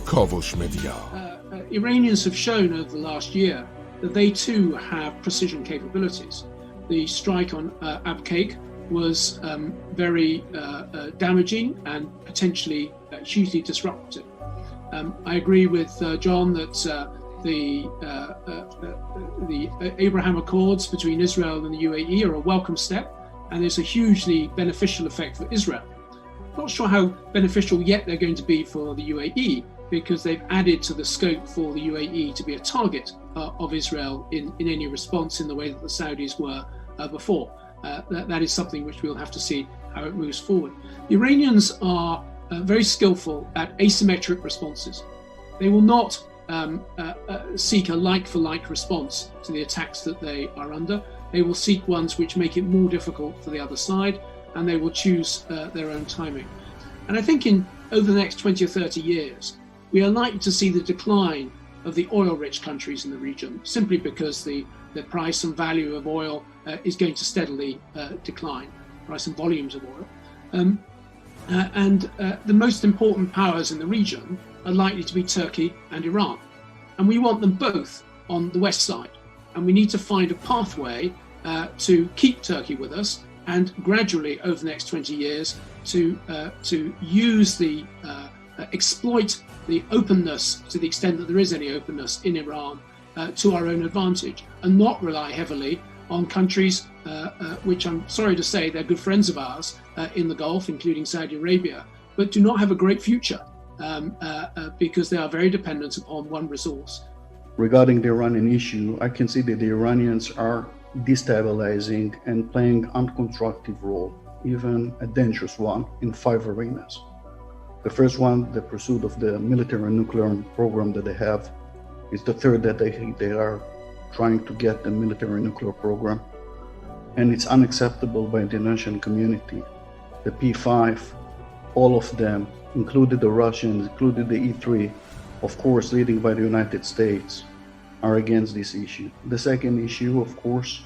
کاوش مدیا. Iranians have shown over the last year that they too have precision capabilities. The strike on Abqaiq was very damaging and potentially hugely disruptive. I agree with John that the Abraham Accords between Israel and the UAE are a welcome step, and there's a hugely beneficial effect for Israel. Not sure how beneficial yet they're going to be for the UAE, because they've added to the scope for the UAE to be a target of Israel in any response in the way that the Saudis were before. That is something which we'll have to see how it moves forward. The Iranians are very skillful at asymmetric responses. They will not seek a like-for-like response to the attacks that they are under. They will seek ones which make it more difficult for the other side, and they will choose their own timing. And I think over the next 20 or 30 years, we are likely to see the decline of the oil-rich countries in the region, simply because the price and value of oil is going to steadily decline, price and volumes of oil. The most important powers in the region are likely to be Turkey and Iran. And we want them both on the west side. And we need to find a pathway to keep Turkey with us, and gradually over the next 20 years to use exploit the openness, to the extent that there is any openness in Iran, to our own advantage, and not rely heavily on countries which, I'm sorry to say, they're good friends of ours in the Gulf, including Saudi Arabia, but do not have a great future because they are very dependent upon one resource. Regarding the Iranian issue, I can see that the Iranians are destabilizing and playing unconstructive role, even a dangerous one, in 5 arenas. The first one, the pursuit of the military and nuclear program that they have, is the third that they are trying to get the military and nuclear program, and it's unacceptable by the international community. The P5, all of them, included the Russians, included the E3, of course leading by the United States, are against this issue. The second issue, of course,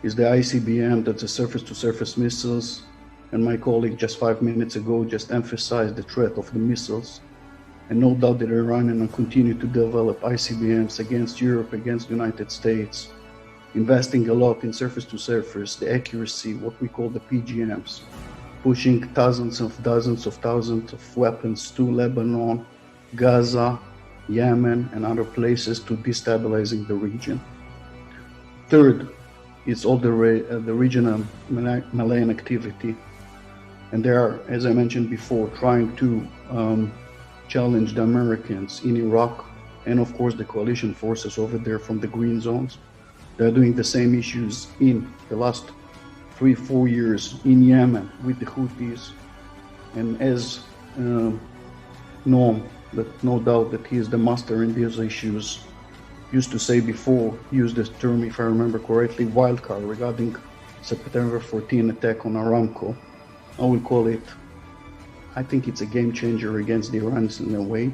is the ICBM, that's the surface-to-surface missiles, and my colleague just 5 minutes ago just emphasized the threat of the missiles, and no doubt that Iran will continue to develop ICBMs against Europe, against the United States, investing a lot in surface-to-surface, the accuracy, what we call the PGMs, pushing dozens of thousands of weapons to Lebanon, Gaza, Yemen, and other places to destabilizing the region. Third, it's all the regional Malayan activity, and they are, as I mentioned before, trying to challenge the Americans in Iraq, and of course the coalition forces over there from the green zones. They're doing the same issues in the last 3-4 years in Yemen with the Houthis, and as Noam, that no doubt that he is the master in these issues, used to say before, used this term, if I remember correctly, wildcard regarding September 14 attack on Aramco. I will call it, I think it's a game changer against the Iranians in a way.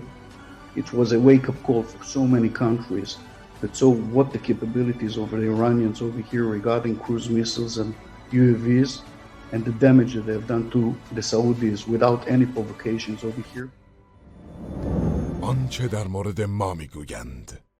It was a wake-up call for so many countries that saw what the capabilities of the Iranians over here regarding cruise missiles and UAVs, and the damage that they've done to the Saudis without any provocations over here. آنچه در مورد ما میگویند